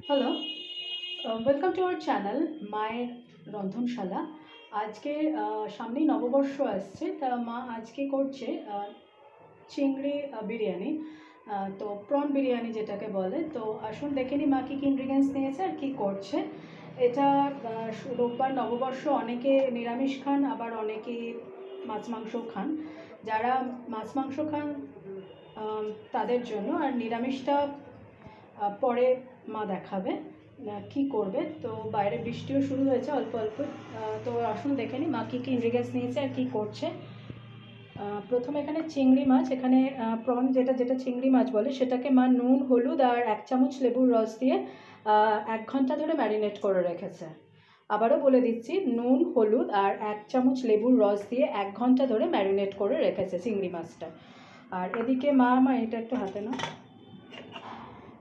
Hello, welcome to our channel মায়ের রন্ধনশালা। আজকে সামনেই নববর্ষ আসছে, তা মা আজকে করছে চিংড়ি বিরিয়ানি। তো প্রন বিরিয়ানি যেটাকে বলে। তো আসুন দেখে নিই মা কী কী ইনগ্রিডিয়েন্টস নিয়েছে আর কী করছে। এটা রোববার নববর্ষ, অনেকে নিরামিষ খান, আবার অনেকে মাছ মাংসও খান। যারা মাছ মাংস খান তাদের জন্য, আর নিরামিষটা পরে মা দেখাবে কি করবে। তো বাইরে বৃষ্টিও শুরু হয়েছে অল্প অল্প। তো আসুন দেখে নিই মা কী কী ইনগ্রিডিয়েন্টস নিয়েছে আর কী করছে। প্রথমে এখানে চিংড়ি মাছ, এখানে প্রন যেটা চিংড়ি মাছ বলে সেটাকে মা নুন, হলুদ আর 1 চামচ লেবুর রস দিয়ে 1 ঘন্টা ধরে ম্যারিনেট করে রেখেছে। আবারও বলে দিচ্ছি, নুন, হলুদ আর 1 চামচ লেবুর রস দিয়ে 1 ঘন্টা ধরে ম্যারিনেট করে রেখেছে চিংড়ি মাছটা। আর এদিকে মা এটা একটু হাতে না,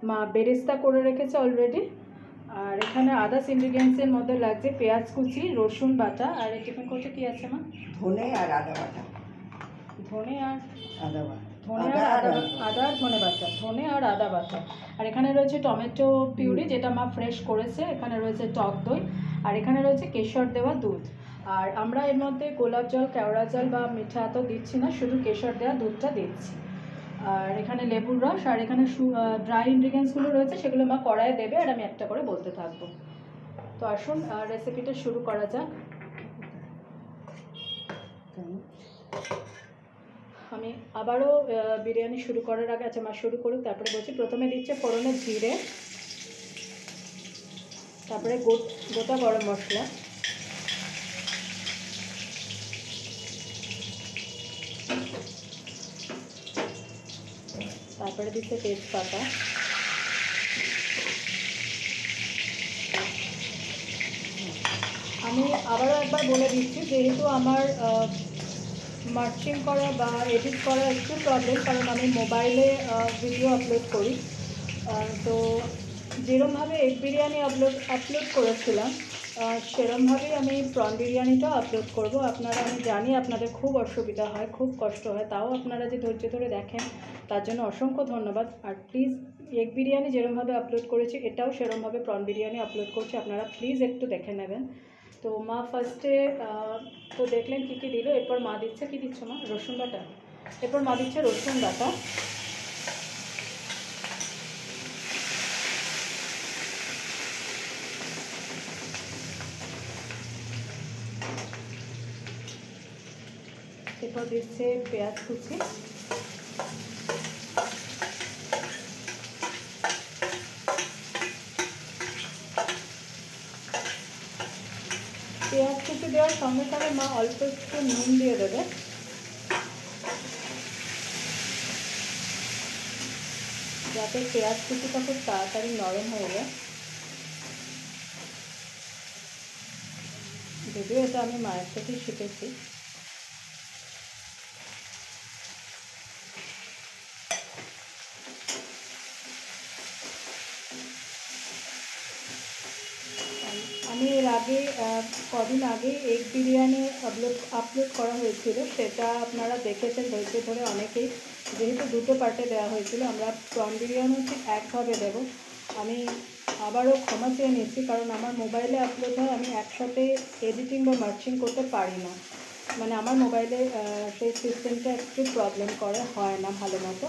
মা বেরেস্তা করে রেখেছে অলরেডি। আর এখানে আদার্স ইনগ্রিডিয়েন্টসের মধ্যে লাগছে পেঁয়াজ কুচি, রসুন বাটা, আর এই টিফিন কোটে কি আছে মা? ধনে আর আদা বাটা। ধনে আর আদা বাটা। আদা আর ধনে বাটা, ধনে আর আদা বাটা। আর এখানে রয়েছে টমেটো পিউরি, যেটা মা ফ্রেশ করেছে। এখানে রয়েছে টক দই, আর এখানে রয়েছে কেশর দেওয়া দুধ। আর আমরা এর মধ্যে গোলাপ জল, কেওড়া জল বা মিঠা তো দিচ্ছি না, শুধু কেশর দেওয়া দুধটা দিচ্ছি। আর এখানে লেবুর রস, আর এখানে ড্রাই ইনগ্রিডিয়েন্টসগুলো রয়েছে, সেগুলো মা কড়াইয়ে দেবে আর আমি একটা করে বলতে থাকবো। তো আসুন রেসিপিটা শুরু করা যাক। আমি আবারও বিরিয়ানি শুরু করার আগে, আচ্ছা মা শুরু করুক তারপরে বলছি। প্রথমে দিচ্ছে ফোড়নে জিরে, তারপরে গোটা গরম মশলা, তারপরে দিচ্ছে তেজপাতা, আমি আবারও একবার বলে দিচ্ছি, যেহেতু আমার মার্চিং করা বা এডিট করা একটু প্রবলেম, কারণ আমি মোবাইলে ভিডিও আপলোড করি। তো যেরমভাবে এগ বিরিয়ানি আপলোড করেছিলাম, সেরমভাবেই আমি প্রন বিরিয়ানিটাও আপলোড করব। আমি জানি আপনাদের খুব অসুবিধা হয়, খুব কষ্ট হয়, তাও আপনারা যে ধৈর্য ধরে দেখেন তার জন্য অসংখ্য ধন্যবাদ। আর প্লিজ, এগ বিরিয়ানি যেরমভাবে আপলোড করেছি এটাও সেরমভাবে প্রন বিরিয়ানি আপলোড করছি, আপনারা প্লিজ একটু দেখে নেবেন। তো মা ফার্স্টে তো দেখলেন কী কী দিল। এরপর মা দিচ্ছে, কী দিচ্ছ মা? রসুন বাটা। এরপর মা দিচ্ছে রসুন বাটা, এরপর দিচ্ছে পেঁয়াজ কুচি, পেঁয়াজ কুচি দেওয়ার সঙ্গে সঙ্গে মা অল্প একটু নুন দিয়ে দেবে, যাতে পেঁয়াজ কুচিটা খুব তাড়াতাড়ি নরম হয়ে যায়। যদিও এটা আমি মায়ের থেকেই শিখেছি। আমি এর আগে কদিন আগে এগ বিরিয়ানি আপলোড করা হয়েছিল, সেটা আপনারা দেখেছেন ধৈর্য ধরে অনেকেই। যেহেতু দুটো পার্টে দেওয়া হয়েছিল, আমরা প্রন বিরিয়ানিও ঠিক একভাবে দেবো। আমি আবারও ক্ষমা চেয়ে নিচ্ছি, কারণ আমার মোবাইলে আপলোড হয়, আমি একসাথে এডিটিং বা মার্চিং করতে পারি না। মানে আমার মোবাইলে সেই সিস্টেমটা একটু প্রবলেম হয় না ভালো মতো।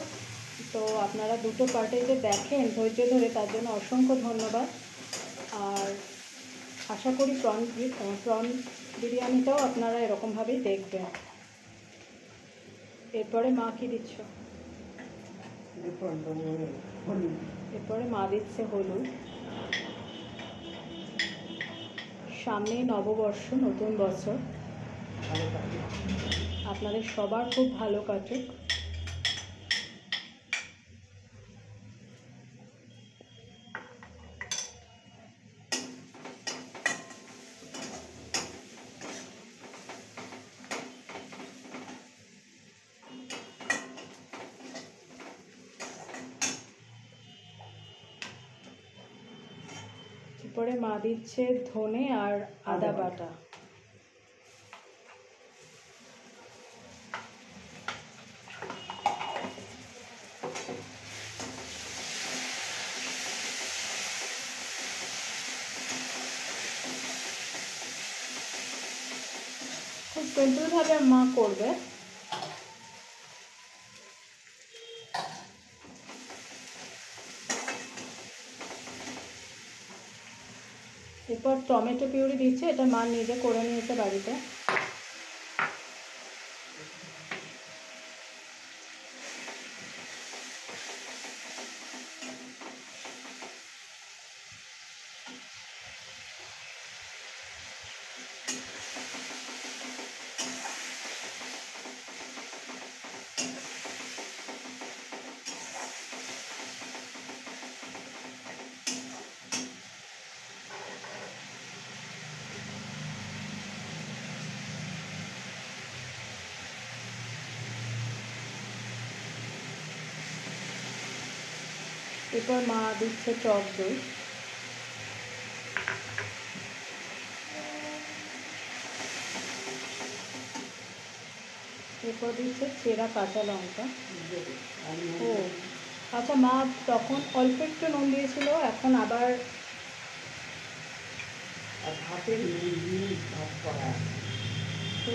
তো আপনারা দুটো পার্টে যে দেখেন ধৈর্য ধরে, তার জন্য অসংখ্য ধন্যবাদ। আর আশা করি প্রন বিরিয়ানিটাও আপনারা এরকমভাবেই দেখবেন। এরপরে মা কি দিচ্ছ? এরপরে মা দিচ্ছে হলুদ। সামনেই নববর্ষ, নতুন বছর, আপনাদের সবার খুব ভালো কাটুক। এরপরে মা দিচ্ছে ধনে আর আদা বাটা। খুব সিম্পলভাবে মা করবে। এরপর টমেটো পিউরি দিচ্ছে, এটা মা নিজে করে নিয়েছে বাড়িতে। এরপর মা দিচ্ছে টক দই। এরপর দিচ্ছে চেরা কাঁচা লঙ্কা। ও আচ্ছা, মা তখন অল্প একটু নুন দিয়েছিল, এখন আবার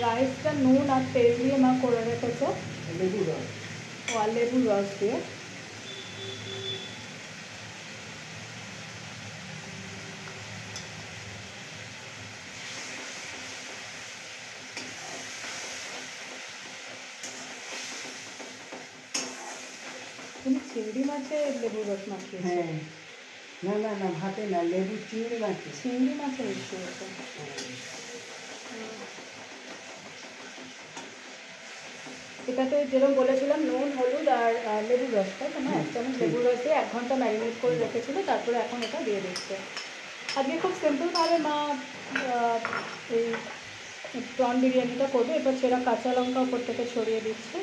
রাইসটা নুন আর তেল দিয়ে মা করে রেখেছে। লেবুর রস। ও আর লেবুর রস দিয়ে। তুমি চিংড়ি মাছে লেবুর রস মাখিয়েছো? হ্যাঁ, না না না, ভাতে না, লেবু চিংড়ি মাছে। চিংড়ি মাছের ইস্যু হয়েছে। এটাতে যেরকম বলেছিলাম নুন, হলুদ আর লেবুর রস, তাই তো? না, এক চামচ লেবুর রস দিয়ে 1 ঘন্টা ম্যারিনেট করে রেখেছিল, তারপরে এখন এটা দিয়ে দিচ্ছে। আজকে খুব সিম্পলভাবে মা এই প্রন বিরিয়ানিটা করবে। এবার ছেঁড়া কাঁচা লঙ্কা উপর থেকে ছড়িয়ে দিচ্ছে।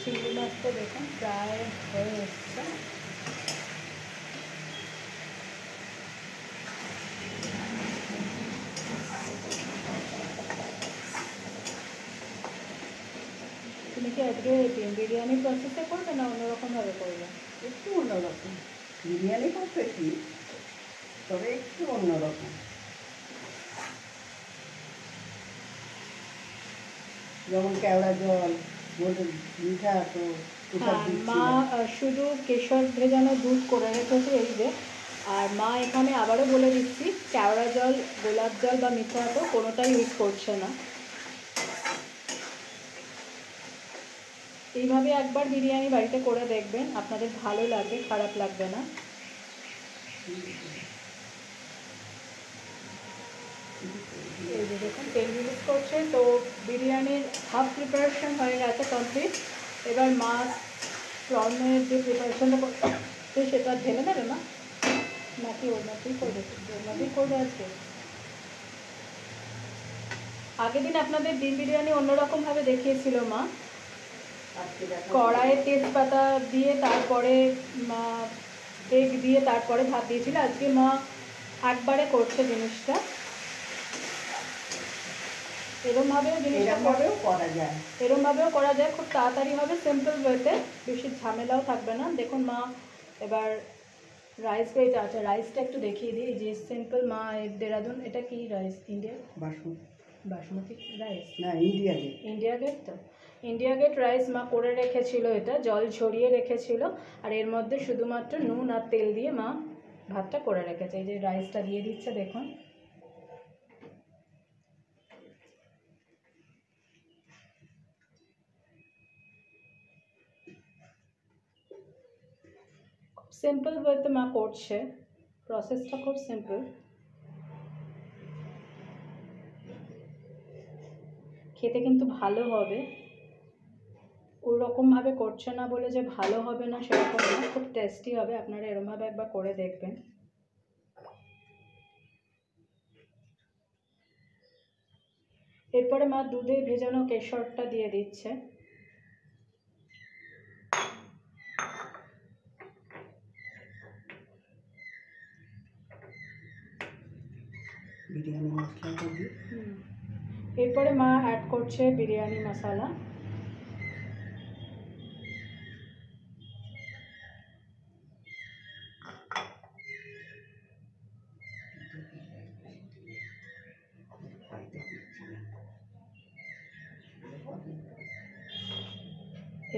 চিংড়ি মাছটা দেখুন প্রায় হয়ে এসছে। তুমি কি আজকে বিরিয়ানি প্রসেসে করবে না অন্যরকমভাবে করবে? একটু অন্যরকম। বিরিয়ানি করতে কি, তবে একটু অন্যরকম। যেমন কেওড়া জল, মিঠা, তো হ্যাঁ, মা শুধু কেশর ভেজানো দুধ করে রেখেছে এই যে। আর মা এখানে আবারও বলে দিচ্ছি, কেওড়া জল, গোলাপ জল বা মিঠা তো কোনোটাই ইউজ করছে না। এইভাবে একবার বিরিয়ানি বাড়িতে করে দেখবেন, আপনাদের ভালো লাগবে, খারাপ লাগবে না। এই যে দেখুন তেল রিলিজ করছে, তো বিরিয়ানির হাফ প্রিপারেশন হয়ে গেছে কমপ্লিট। এবার মা প্রনের যে প্রিপারেশনটা করছে সেটা ঢেলে নেবে না, নাকি ওর মধ্যেই করবে? ওর মধ্যেই করবে আজকে। আগের দিন আপনাদের ডিম বিরিয়ানি অন্যরকমভাবে দেখিয়েছিল মা, কড়াইয়ে তেজপাতা দিয়ে তারপরে মা এগ দিয়ে তারপরে ভাত দিয়েছিল। আজকে মা একবারে করছে জিনিসটা। এরমভাবেও করা যায়, খুব তাড়াতাড়ি হবে, সিম্পল ওয়েতে, বেশি ঝামেলাও থাকবে না। দেখুন মা এবার রাইস পেয়েছে। আচ্ছা, রাইসটা একটু দেখিয়ে দিই। যে সিম্পল মা দেরাদুন, এটা কি রাইস? ইন্ডিয়ান বাসমতি রাইস না, ইন্ডিয়া গেট। তো ইন্ডিয়া গেট রাইস মা করে রেখেছিল, এটা জল ঝরিয়ে রেখেছিল। আর এর মধ্যে শুধুমাত্র নুন আর তেল দিয়ে মা ভাতটা করে রেখেছে। এই যে রাইসটা দিয়ে দিচ্ছে দেখুন। সিম্পল ওয়েতে মা করছে, প্রসেসটা খুব সিম্পল। খেতে কিন্তু ভালো হবে। ওর রকমভাবে করছে না বলে যে ভালো হবে না সেরকম না, খুব টেস্টি হবে। আপনারা এরকমভাবে একবার করে দেখবেন। এরপরে মা দুধে ভেজানো কেশরটা দিয়ে দিচ্ছে। বিরিয়ানি মশলাটা দিই। এরপরে মা অ্যাড করছে বিরিয়ানি মশলা।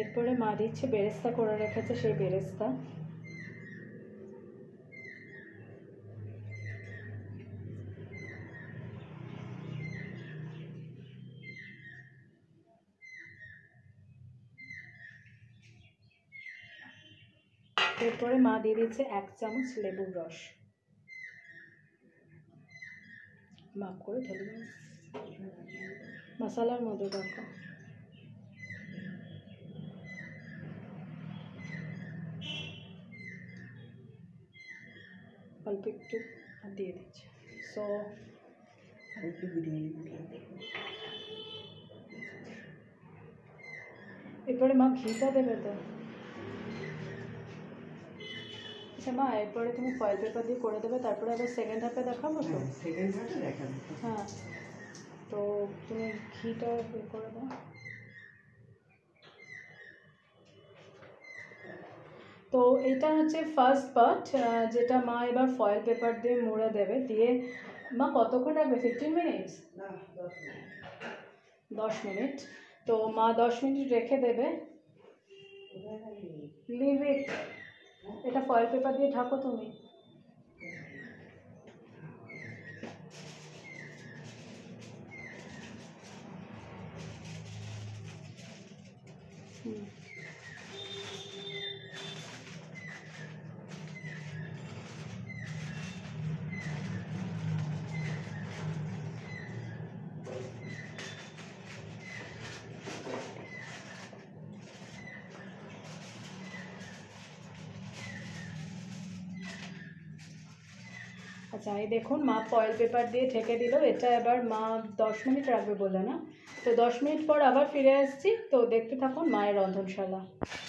এরপরে মা দিচ্ছে বেরেস্তা করে রেখেছে, সেই বেরেস্তা। এরপরে মা দিয়ে দিচ্ছে 1 চামচ লেবুর রস। মাপ করে ঢেলে দেবো মশলার মধ্যে। দেখো অল্প একটু দিয়ে দিচ্ছে। সো একটু বিরিয়ানি মশলা দেবো। এরপরে মা ঘিটা দেবে তো? আচ্ছা মা, এরপরে তুমি ফয়েল পেপার দিয়ে করে দেবে, তারপরে আবার সেকেন্ড হাফে দেখাবো তো? সেকেন্ড হাফে দেখাবো। হ্যাঁ, তো তুমি ঘিটা করে দাও। তো এটা হচ্ছে ফার্স্ট পার্ট, যেটা মা এবার ফয়েল পেপার দিয়ে মুড়ে দেবে। দিয়ে মা কতক্ষণ রাখবে? 15 মিনিটস? না, 10 মিনিট। 10 মিনিট। তো মা 10 মিনিট রেখে দেবে। Leave it. এটা ফয়েল পেপার দিয়ে ঢাকো তুমি। আচ্ছা, এই দেখুন মা ফয়েল পেপার দিয়ে ঢেকে দিল। এটা এবার মা 10 মিনিট রাখবে বলে না, তো 10 মিনিট পর আবার ফিরে আসছি। তো দেখতে থাকুন মায়ের রন্ধনশালা।